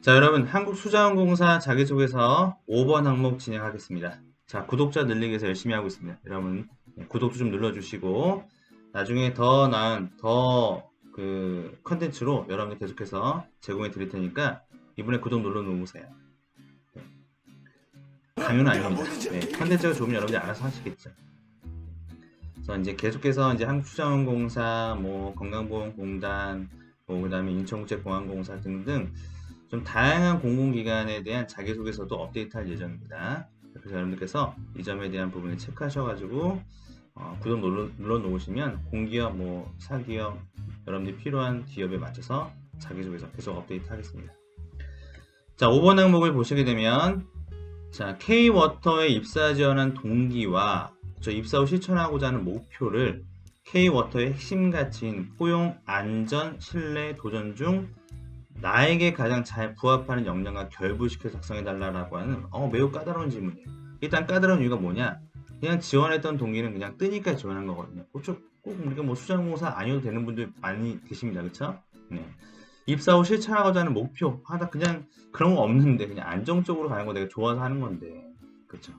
자, 여러분, 한국수자원공사 자기소개서 5번 항목 진행하겠습니다. 자, 구독자 늘리기 위해서 열심히 하고 있습니다. 여러분, 구독도 좀 눌러주시고, 나중에 더 나은, 컨텐츠로 여러분들 계속해서 제공해 드릴 테니까, 이번에 구독 눌러 놓으세요. 네. 강요는 아닙니다. 네, 컨텐츠가 좋으면 여러분들이 알아서 하시겠죠. 그래서 이제 계속해서 이제 한국수자원공사, 건강보험공단, 그 다음에 인천국제공항공사 등등, 좀 다양한 공공기관에 대한 자기소개서도 업데이트할 예정입니다. 그래서 여러분들께서 이 점에 대한 부분을 체크하셔가지고 구독 눌러 놓으시면 공기업, 사기업, 여러분들이 필요한 기업에 맞춰서 자기소개서 계속 업데이트 하겠습니다. 자, 5번 항목을 보시게 되면 자, K-워터에 입사 지원한 동기와 입사 후 실천하고자 하는 목표를 K-워터의 핵심 가치인 포용, 안전, 신뢰, 도전 중 나에게 가장 잘 부합하는 역량과 결부시켜 작성해달라고 하는 매우 까다로운 질문이에요. 일단 까다로운 이유가 뭐냐? 그냥 지원했던 동기는 그냥 뜨니까 지원한 거거든요. 꼭 우리가 수자원공사 아니어도 되는 분들 많이 계십니다. 그쵸? 네. 입사 후 실천하고자 하는 목표 그냥 그런 거 없는데 그냥 안정적으로 가는 거 내가 좋아서 하는 건데, 그쵸?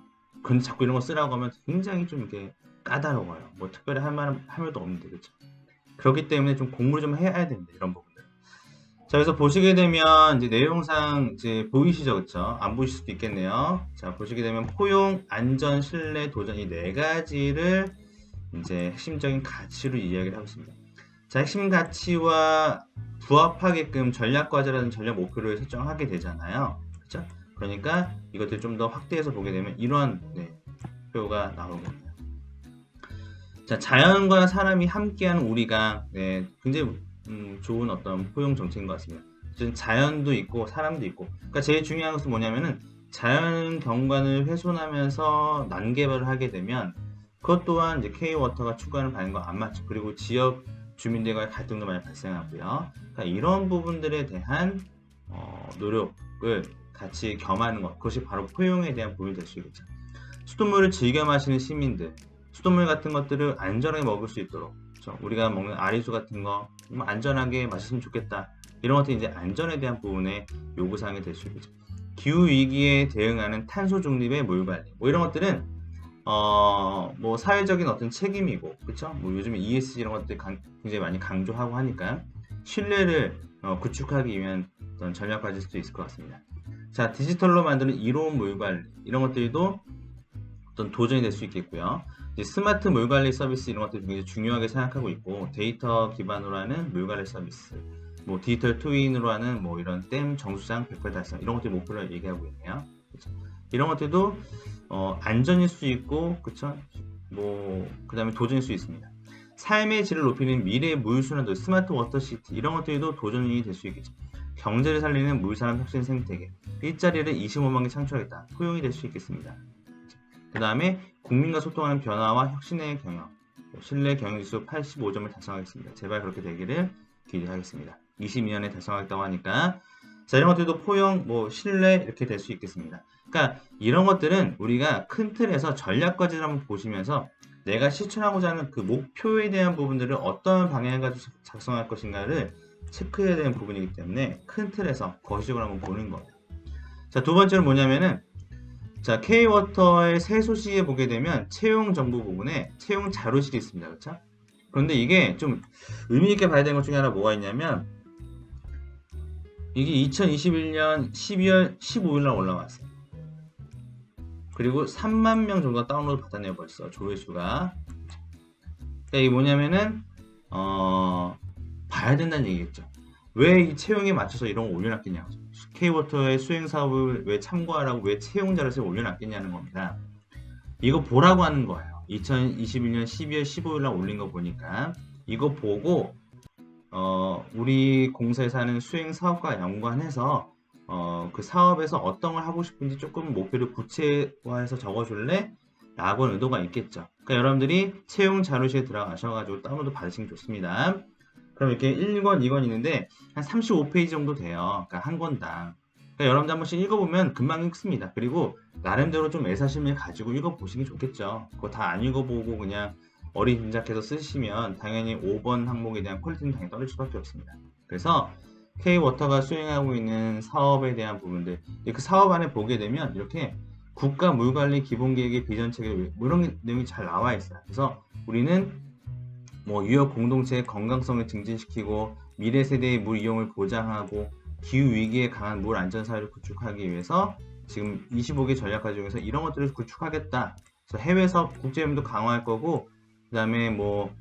근데 자꾸 이런 거 쓰라고 하면 굉장히 좀 이렇게 까다로워요. 특별히 할 말도 없는데, 그쵸? 그렇기 때문에 좀 공부를 좀 해야 됩니다. 이런 부분. 자, 그래서 보시게 되면 이제 내용상 이제 보이시죠, 그쵸? 안 보이실 수도 있겠네요. 자, 보시게 되면 포용, 안전, 신뢰, 도전 이 네 가지를 이제 핵심적인 가치로 이야기를 하고 있습니다. 자, 핵심 가치와 부합하게끔 전략 과제라든지 전략 목표를 설정하게 되잖아요. 그쵸? 그러니까 이것들 좀 더 확대해서 보게 되면 이런 표가 나오겠네요. 자, 자연과 사람이 함께하는 우리가 굉장히 좋은 어떤 포용 정책인 것 같습니다. 자연도 있고 사람도 있고, 그러니까 제일 중요한 것은 뭐냐면은 자연 경관을 훼손하면서 난개발을 하게 되면 그것 또한 이제 K-워터가 추구하는 방향과 안 맞죠. 그리고 지역 주민들과의 갈등도 많이 발생하고요. 그러니까 이런 부분들에 대한 노력을 같이 겸하는 것, 그것이 바로 포용에 대한 부분이 될 수 있겠죠. 수돗물을 즐겨 마시는 시민들, 수돗물 같은 것들을 안전하게 먹을 수 있도록, 그렇죠? 우리가 먹는 아리수 같은 거 안전하게 마셨으면 좋겠다. 이런 것들이 이제 안전에 대한 부분의 요구사항이 될 수 있겠죠. 기후 위기에 대응하는 탄소 중립의 물 관리, 이런 것들은 사회적인 어떤 책임이고, 그렇죠? 요즘에 ESG 이런 것들 굉장히 많이 강조하고 하니까 신뢰를 구축하기 위한 어떤 전략 과제일 수도 있을 것 같습니다. 자, 디지털로 만드는 이로운 물 관리, 이런 것들도 어떤 도전이 될 수 있겠고요. 이제 스마트 물관리 서비스 이런 것들 굉장히 중요하게 생각하고 있고, 데이터 기반으로 하는 물관리 서비스, 디지털 트윈으로 하는 이런 댐 정수장 100% 달성 이런 것들 목표를 얘기하고 있네요. 그쵸? 이런 것들도 안전일 수 있고, 그쵸? 그 다음에 도전일 수 있습니다. 삶의 질을 높이는 미래 물순환도 스마트 워터시티 이런 것들도 도전이 될 수 있겠죠. 경제를 살리는 물산업 혁신 생태계, 일자리를 25만 개 창출하겠다, 포용이 될 수 있겠습니다. 그 다음에 국민과 소통하는 변화와 혁신의 경영, 신뢰 경영지수 85점을 달성하겠습니다. 제발 그렇게 되기를 기대하겠습니다. 22년에 달성하겠다고 하니까, 자, 이런 것들도 포용, 신뢰 이렇게 될 수 있겠습니다. 그러니까 이런 것들은 우리가 큰 틀에서 전략 과제를 한번 보시면서 내가 실천하고자 하는 그 목표에 대한 부분들을 어떤 방향을 가지고 작성할 것인가를 체크해야 되는 부분이기 때문에 큰 틀에서 거시적으로 한번 보는 거예요. 자, 두 번째는 뭐냐면은, 자, K-워터의 새 소식에 보게 되면 채용 정보 부분에 채용 자료실이 있습니다. 그렇죠? 그런데 이게 좀 의미 있게 봐야 되는 것 중에 하나 뭐가 있냐면, 이게 2021년 12월 15일 날 올라왔어요. 그리고 3만 명 정도가 다운로드 받았네요. 벌써 조회수가. 그러니까 이게 뭐냐면은 봐야 된다는 얘기겠죠. 왜 이 채용에 맞춰서 이런 거 올려놨겠냐고. K-워터의 수행 사업을 왜 참고하라고 왜 채용 자료를 올려놨겠냐는 겁니다. 이거 보라고 하는 거예요. 2021년 12월 15일 날 올린 거 보니까 이거 보고 우리 공사에서 하는 수행 사업과 연관해서 그 사업에서 어떤 걸 하고 싶은지 조금 목표를 구체화해서 적어줄래? 라고 하는 의도가 있겠죠. 그러니까 여러분들이 채용 자료실에 들어가셔가지고 다운로드 받으시면 좋습니다. 그럼 이렇게 1권, 2권 있는데 한 35페이지 정도 돼요. 그러니까 한 권당. 그러니까 여러분들 한 번씩 읽어보면 금방 읽습니다. 그리고 나름대로 좀 애사심을 가지고 읽어보시기 좋겠죠. 그거 다 안 읽어보고 그냥 어리짐작해서 쓰시면 당연히 5번 항목에 대한 퀄리티는 당연히 떨어질 수밖에 없습니다. 그래서 K워터가 수행하고 있는 사업에 대한 부분들, 그 사업 안에 보게 되면 이렇게 국가 물관리 기본계획의 비전체계 뭐 이런 내용이 잘 나와 있어요. 그래서 우리는 뭐 유역 공동체의 건강성을 증진시키고 미래 세대의 물 이용을 보장하고 기후 위기에 강한 물 안전 사회를 구축하기 위해서 지금 25개 전략과 중에서 이런 것들을 구축하겠다. 그래서 해외 사업 국제협력도 강화할 거고, 그 다음에 뭐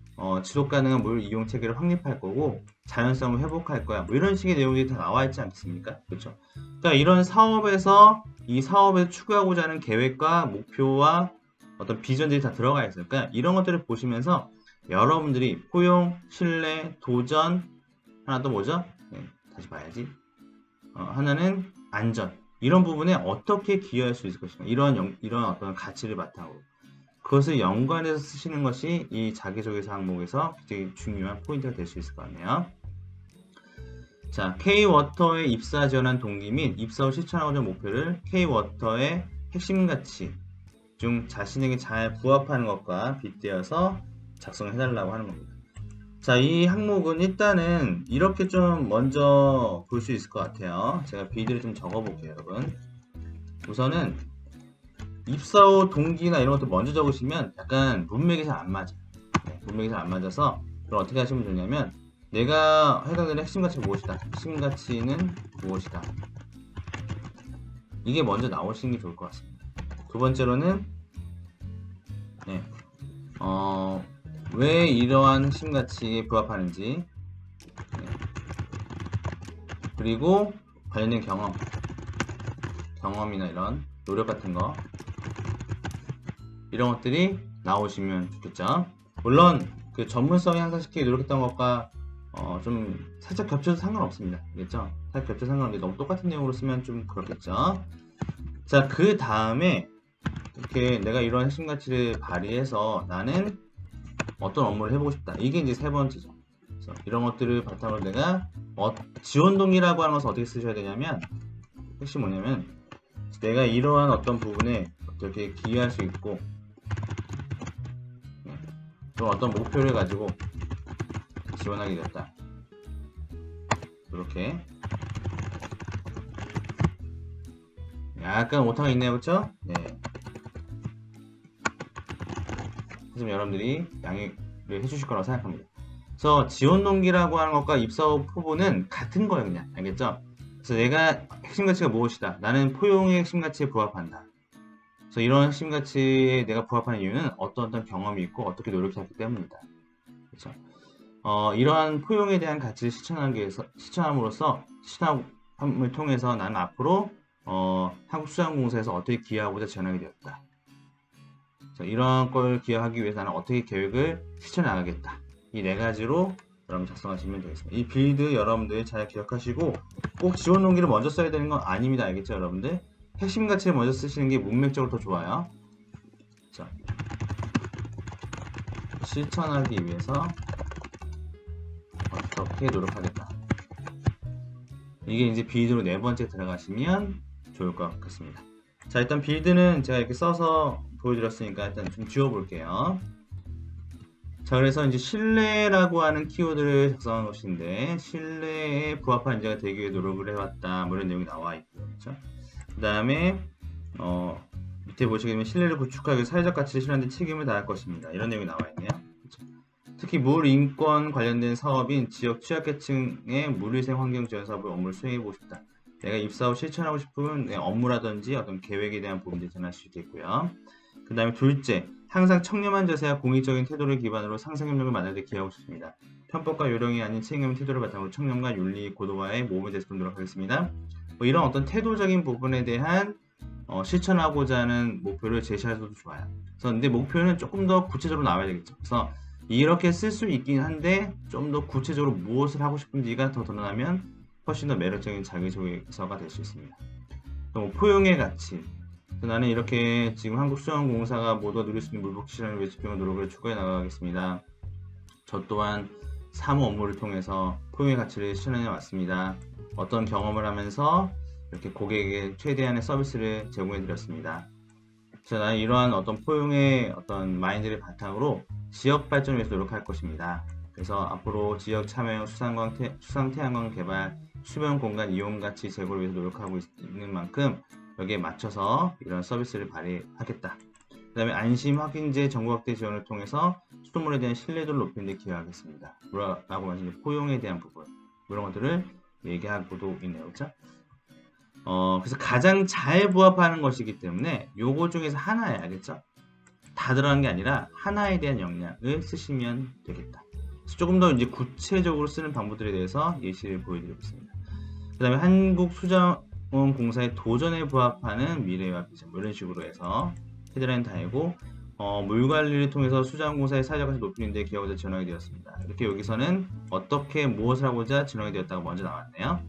지속 가능한 물 이용 체계를 확립할 거고, 자연성을 회복할 거야. 뭐 이런 식의 내용들이 다 나와 있지 않겠습니까? 그렇죠? 그러니까 이런 사업에서 이 사업에 추구하고자 하는 계획과 목표와 어떤 비전들이 다 들어가 있어요. 그러니까 이런 것들을 보시면서 여러분들이 포용, 신뢰, 도전, 하나 또 뭐죠? 네, 다시 봐야지. 하나는 안전. 이런 부분에 어떻게 기여할 수 있을 것인가. 이런 어떤 가치를 바탕으로. 그것을 연관해서 쓰시는 것이 이 자기소개서 항목에서 굉장히 중요한 포인트가 될 수 있을 것 같네요. 자, K워터에 입사 지원한 동기 및 입사 후 실천하고자 하는 목표를 K워터의 핵심 가치 중 자신에게 잘 부합하는 것과 빗대어서 작성해달라고 하는 겁니다. 자, 이 항목은 일단은 이렇게 좀 먼저 볼 수 있을 것 같아요. 제가 비디를 좀 적어볼게요, 여러분. 우선은 입사 후 동기나 이런 것도 먼저 적으시면 약간 문맥이 잘 안 맞아요. 네, 문맥이 잘 안 맞아서 그럼 어떻게 하시면 되냐면 내가 해당되는 핵심 가치가 무엇이다. 핵심 가치는 무엇이다. 이게 먼저 나오시는 게 좋을 것 같습니다. 두 번째로는 네, 왜 이러한 핵심 가치에 부합하는지, 네, 그리고 관련된 경험이나 이런 노력 같은 거, 이런 것들이 나오시면 좋겠죠. 물론 그 전문성이 향상시키기 노력했던 것과 좀 살짝 겹쳐도 상관없습니다. 알겠죠? 살짝 겹쳐도 상관없는데 너무 똑같은 내용으로 쓰면 좀 그렇겠죠. 자, 그 다음에 이렇게 내가 이런 핵심 가치를 발휘해서 나는 어떤 업무를 해보고 싶다. 이게 이제 세 번째죠. 그래서 이런 것들을 바탕으로 내가 지원 동기라고 하는 것을 어떻게 쓰셔야 되냐면, 핵심 뭐냐면 내가 이러한 어떤 부분에 어떻게 기여할 수 있고 또 어떤 목표를 가지고 지원하게 됐다. 이렇게 약간 오타가 있네요, 그렇죠? 네. 그래서 여러분들이 양해를 해주실 거라고 생각합니다. 그래서 지원 동기라고 하는 것과 입사 후 포부는 같은 거예요, 그냥. 알겠죠? 그래서 내가 핵심 가치가 무엇이다. 나는 포용의 핵심 가치에 부합한다. 그래서 이런 핵심 가치에 내가 부합하는 이유는 어떤 경험이 있고 어떻게 노력했기 때문이다. 그렇죠? 이러한 포용에 대한 가치를 실천함으로써 실천함을 통해서 나는 앞으로 한국수산공사에서 어떻게 기여하고자 지원하게 되었다. 이런 걸 기여하기 위해서 나는 어떻게 계획을 실천해 나가겠다. 이 네 가지로 여러분 작성하시면 되겠습니다. 이 빌드 여러분들 잘 기억하시고 꼭 지원 동기를 먼저 써야 되는 건 아닙니다. 알겠죠, 여러분들? 핵심 가치를 먼저 쓰시는 게 문맥적으로 더 좋아요. 자, 실천하기 위해서 어떻게 노력하겠다. 이게 이제 빌드로 네 번째 들어가시면 좋을 것 같습니다. 자, 일단 빌드는 제가 이렇게 써서 보여드렸으니까 일단 좀 지워볼게요. 자, 그래서 이제 신뢰라고 하는 키워드를 작성한 것인데, 신뢰에 부합한 인재가 되기 위해 노력을 해왔다. 뭐 이런 내용이 나와 있고요. 그렇죠? 그 다음에 밑에 보시게 되면 신뢰를 구축하기 위해 사회적 가치를 실현하는 데 책임을 다할 것입니다. 이런 내용이 나와 있네요. 그렇죠? 특히 물 인권 관련된 사업인 지역 취약계층의 물위생 환경 지원 사업을 업무를 수행해보고 싶다. 내가 입사 후 실천하고 싶은 업무라든지 어떤 계획에 대한 부분들이 전할 수 있겠고요. 그 다음에 둘째, 항상 청렴한 자세와 공익적인 태도를 기반으로 상생협력을 만들 때 기여하고 싶습니다. 편법과 요령이 아닌 책임있는 태도를 바탕으로 청렴과 윤리, 고도화의 모험에 대해서 노력하겠습니다. 뭐 이런 어떤 태도적인 부분에 대한 실천하고자 하는 목표를 제시하셔도 좋아요. 그래서 근데 목표는 조금 더 구체적으로 나와야 되겠죠. 그래서 이렇게 쓸 수 있긴 한데 좀 더 구체적으로 무엇을 하고 싶은지가 더 드러나면 훨씬 더 매력적인 자기소개서가 될 수 있습니다. 또 포용의 가치. 나는 이렇게 지금 한국수산공사가 모두가 누릴 수 있는 물복지 실현을 위해 집중한 노력을 추구해 나가겠습니다. 저 또한 사무 업무를 통해서 포용의 가치를 실현해 왔습니다. 어떤 경험을 하면서 이렇게 고객에게 최대한의 서비스를 제공해 드렸습니다. 그래서 나는 이러한 어떤 포용의 어떤 마인드를 바탕으로 지역 발전을 위해서 노력할 것입니다. 그래서 앞으로 지역 참여형 수상 태양광 개발, 수면 공간 이용 가치 제고를 위해서 노력하고 있는 만큼 여기에 맞춰서 이런 서비스를 발휘하겠다. 그 다음에 안심 확인제 정보 확대 지원을 통해서 수돗물에 대한 신뢰도를 높이는 데 기여하겠습니다. 라고 말씀드린 포용에 대한 부분 이런 것들을 얘기하고도 있네요. 그렇죠? 그래서 가장 잘 부합하는 것이기 때문에 요거 중에서 하나에 알겠죠? 다 들어간 게 아니라 하나에 대한 역량을 쓰시면 되겠다. 그래서 조금 더 이제 구체적으로 쓰는 방법들에 대해서 예시를 보여드리고 있습니다. 그 다음에 한국수자원공사의 도전에 부합하는 미래와 비전 이런 식으로 해서 헤드라인 달고 물 관리를 통해서 수자원공사의 사회적 가치 높이는 데 기여하고자 지원하게 되었습니다. 이렇게 여기서는 어떻게 무엇을 하고자 지원하게 되었다고 먼저 나왔네요.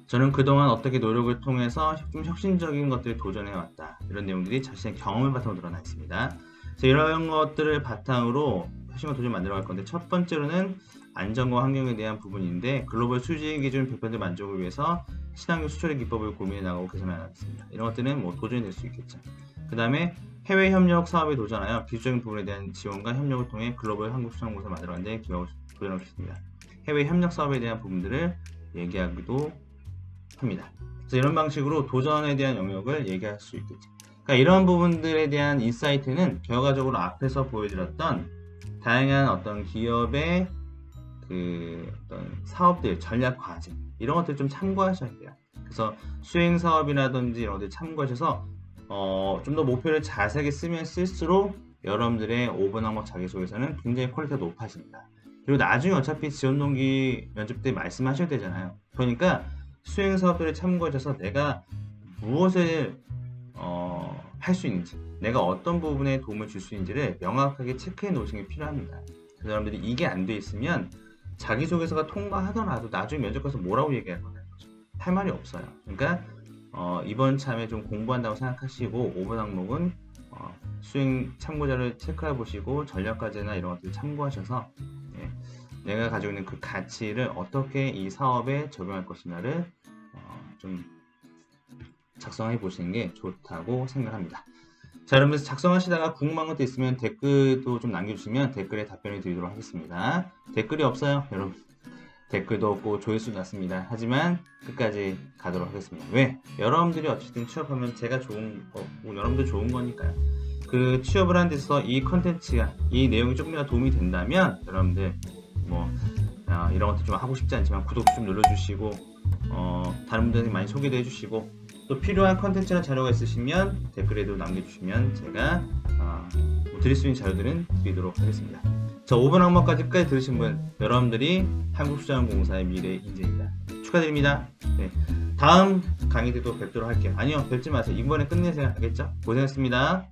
저는 그동안 어떻게 노력을 통해서 좀 혁신적인 것들에 도전해왔다. 이런 내용들이 자신의 경험을 바탕으로 드러나 있습니다. 그래서 이런 것들을 바탕으로 혁신과 도전 만들어갈 건데 첫 번째로는 안전과 환경에 대한 부분인데 글로벌 수질 기준 100% 만족을 위해서 친환경 수출의 기법을 고민해 나가고 개선해 나가겠습니다. 이런 것들은 뭐 도전이 될 수 있겠죠. 그 다음에 해외 협력 사업에 도전하여 기술적인 부분에 대한 지원과 협력을 통해 글로벌 한국수자원공사를 만들어가는 데 도전하고 있습니다. 해외 협력 사업에 대한 부분들을 얘기하기도 합니다. 그래서 이런 방식으로 도전에 대한 영역을 얘기할 수 있겠죠. 그러니까 이런 부분들에 대한 인사이트는 결과적으로 앞에서 보여드렸던 다양한 어떤 기업의 그 어떤 사업들, 전략 과제 이런 것들 좀 참고하셔야 돼요. 그래서 수행 사업이라든지 이런 것들 참고하셔서 좀 더 목표를 자세하게 쓰면 쓸수록 여러분들의 5분 항목 자기소개서는 굉장히 퀄리티가 높아집니다. 그리고 나중에 어차피 지원 동기 면접 때 말씀하셔야 되잖아요. 그러니까 수행 사업들을 참고하셔서 내가 무엇을 할 수 있는지, 내가 어떤 부분에 도움을 줄 수 있는지를 명확하게 체크해 놓으시는 게 필요합니다. 그래서 여러분들이 이게 안 돼 있으면 자기소개서가 통과하더라도 나중에 면접 가서 뭐라고 얘기할 거냐는 거죠. 할 말이 없어요. 그러니까 이번 참에 좀 공부한다고 생각하시고 5번 항목은 수행 참고자를 체크해 보시고 전략과제나 이런 것들을 참고하셔서 내가 가지고 있는 그 가치를 어떻게 이 사업에 적용할 것이냐를 좀 작성해 보시는 게 좋다고 생각합니다. 자, 여러분들 작성하시다가 궁금한 것도 있으면 댓글도 좀 남겨주시면 댓글에 답변을 드리도록 하겠습니다. 댓글이 없어요, 여러분. 댓글도 없고 조회수도 낮습니다. 하지만 끝까지 가도록 하겠습니다. 왜? 여러분들이 어쨌든 취업하면 제가 좋은 거고 여러분도 좋은 거니까요. 그 취업을 하는 데서 이 컨텐츠가 이 내용이 조금이라도 도움이 된다면 여러분들 뭐 이런 것도 좀 하고 싶지 않지만 구독 좀 눌러주시고 다른 분들한테 많이 소개도 해주시고 또 필요한 컨텐츠나 자료가 있으시면 댓글에도 남겨주시면 제가 드릴 수 있는 자료들은 드리도록 하겠습니다. 자, 5번 항목까지 끝까지 들으신 분 여러분들이 한국수자원공사의 미래 인재입니다. 축하드립니다. 네, 다음 강의 때도 뵙도록 할게요. 아니요, 뵙지 마세요. 이번에 끝내세요. 알겠죠? 고생했습니다.